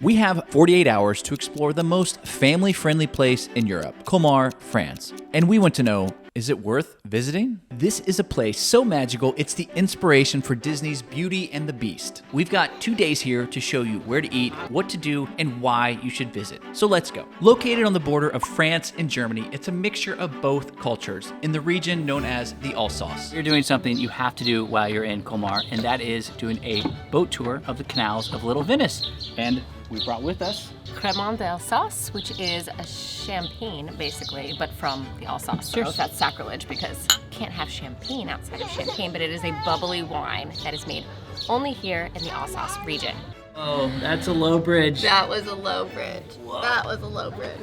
We have 48 hours to explore the most family-friendly place in Europe, Colmar, France. And we want to know, is it worth visiting? This is a place so magical, it's the inspiration for Disney's Beauty and the Beast. We've got 2 days here to show you where to eat, what to do, and why you should visit. So let's go. Located on the border of France and Germany, it's a mixture of both cultures in the region known as the Alsace. You're doing something you have to do while you're in Colmar, and that is doing a boat tour of the canals of Little Venice. And we brought with us Cremant d'Alsace, which is a champagne, basically, but from the Alsace. Cheers. That's sacrilege because you can't have champagne outside of Champagne, but it is a bubbly wine that is made only here in the Alsace region. Oh, that's a low bridge. That was a low bridge. Whoa. That was a low bridge.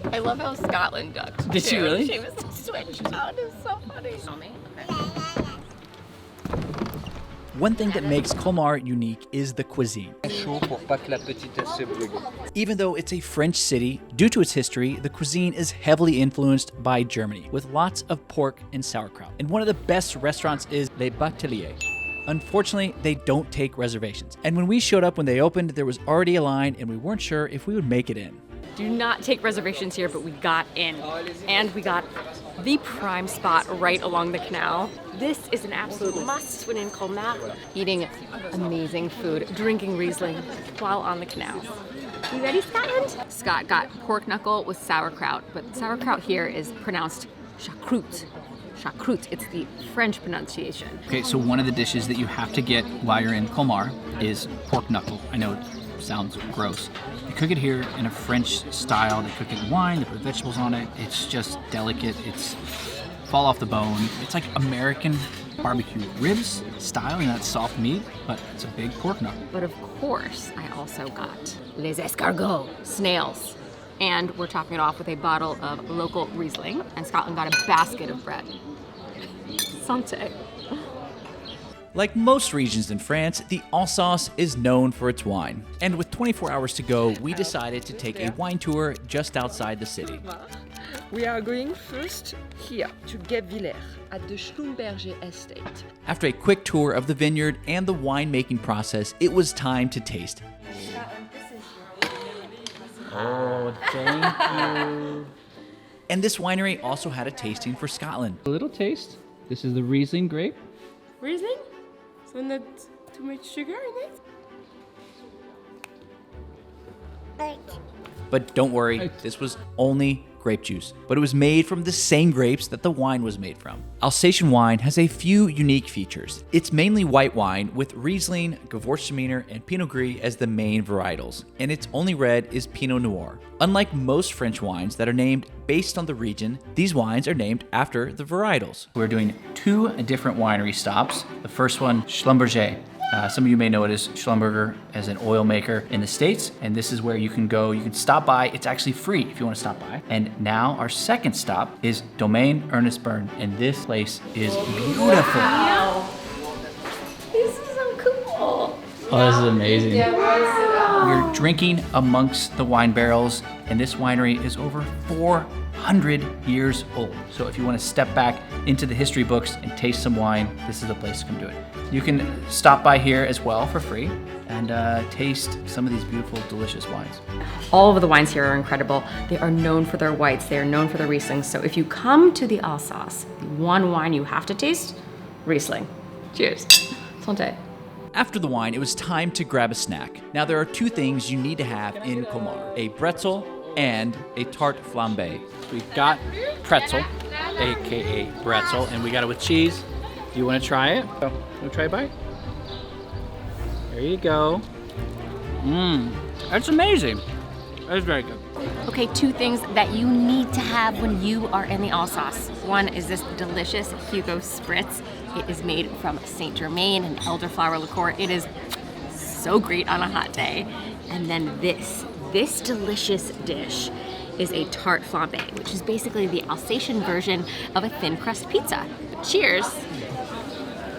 I love how Scotland ducked. Did she really? She was switched out. It was so funny. Okay. One thing that makes Colmar unique is the cuisine. Even though it's a French city, due to its history, the cuisine is heavily influenced by Germany, with lots of pork and sauerkraut. And one of the best restaurants is Les Bateliers. Unfortunately, they don't take reservations. And when we showed up when they opened, there was already a line and we weren't sure if we would make it in. Do not take reservations here, but we got in. And we got the prime spot right along the canal. This is an absolute must when in Colmar. Eating amazing food, drinking Riesling while on the canal. You ready, Scotland? Scott got pork knuckle with sauerkraut, but sauerkraut here is pronounced chacroute. Chacroute, it's the French pronunciation. Okay, so one of the dishes that you have to get while you're in Colmar is pork knuckle. I know it sounds gross. They cook it here in a French style. They cook it in wine, they put vegetables on it. It's just delicate. It's fall off the bone. It's like American barbecue ribs style, and that soft meat, but it's a big pork knuckle. But of course, I also got les escargots, snails. And we're topping it off with a bottle of local Riesling, and Scotland got a basket of bread. Santé. Like most regions in France, the Alsace is known for its wine. And with 24 hours to go, we decided to take a wine tour just outside the city. We are going first here to Guebwiller at the Schlumberger estate. After a quick tour of the vineyard and the winemaking process, it was time to taste. Oh, thank you. And this winery also had a tasting for Scotland. A little taste. This is the Riesling grape. Riesling? So not too much sugar in it? But don't worry, this was only grape juice, but it was made from the same grapes that the wine was made from. Alsatian wine has a few unique features. It's mainly white wine with Riesling, Gewürztraminer, and Pinot Gris as the main varietals, and its only red is Pinot Noir. Unlike most French wines that are named based on the region, these wines are named after the varietals. We're doing 2 different winery stops. The first one, Schlumberger. Some of you may know it as Schlumberger as an oil maker in the States, and this is where you can go, you can stop by. It's actually free if you want to stop by. And now our second stop is Domaine Ernest Bern, and this place is beautiful. Wow. This is so cool. Oh, this is amazing. We're drinking amongst the wine barrels, and this winery is over 400 years old. So if you want to step back into the history books and taste some wine, this is the place to come do it. You can stop by here as well for free and taste some of these beautiful, delicious wines. All of the wines here are incredible. They are known for their whites. They are known for their Rieslings. So if you come to the Alsace, the one wine you have to taste, Riesling. Cheers. Santé. After the wine, it was time to grab a snack. Now there are 2 things you need to have in Colmar: a pretzel and a tarte flambée. We've got pretzel, aka bretzel, and we got it with cheese. Do you want to try it? You want to try a bite? There you go. That's amazing. That's very good. Okay, 2 things that you need to have when you are in the Alsace. One is this delicious Hugo Spritz. It is made from Saint Germain and elderflower liqueur. It is so great on a hot day. And then this delicious dish is a tarte flambée, which is basically the Alsatian version of a thin crust pizza. Cheers.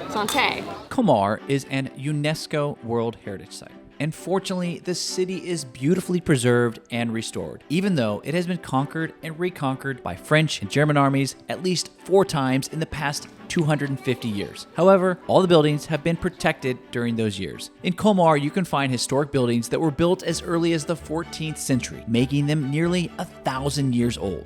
Santé. Colmar is an UNESCO World Heritage Site. And fortunately, the city is beautifully preserved and restored, even though it has been conquered and reconquered by French and German armies at least 4 times in the past 250 years. However, all the buildings have been protected during those years. In Colmar, you can find historic buildings that were built as early as the 14th century, making them nearly 1,000 years old.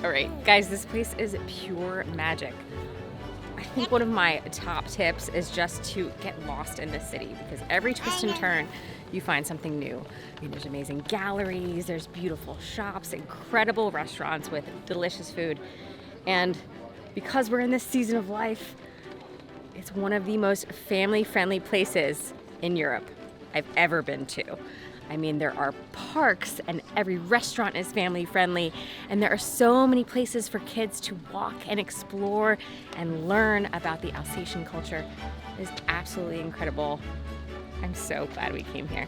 All right, guys, this place is pure magic. I think one of my top tips is just to get lost in this city because every twist and turn, you find something new. I mean, there's amazing galleries, there's beautiful shops, incredible restaurants with delicious food. And because we're in this season of life, it's one of the most family-friendly places in Europe I've ever been to. I mean, there are parks and every restaurant is family friendly, and there are so many places for kids to walk and explore and learn about the Alsatian culture. It is absolutely incredible. I'm so glad we came here.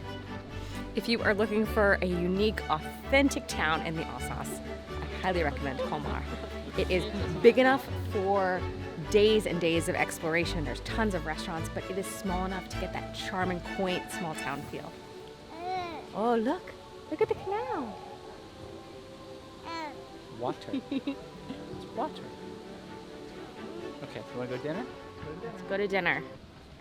If you are looking for a unique, authentic town in the Alsace, I highly recommend Colmar. It is big enough for days and days of exploration. There's tons of restaurants, but it is small enough to get that charming, quaint, small town feel. Oh, look at the canal. Water. It's water. Okay, you want to go to dinner? Let's go to dinner.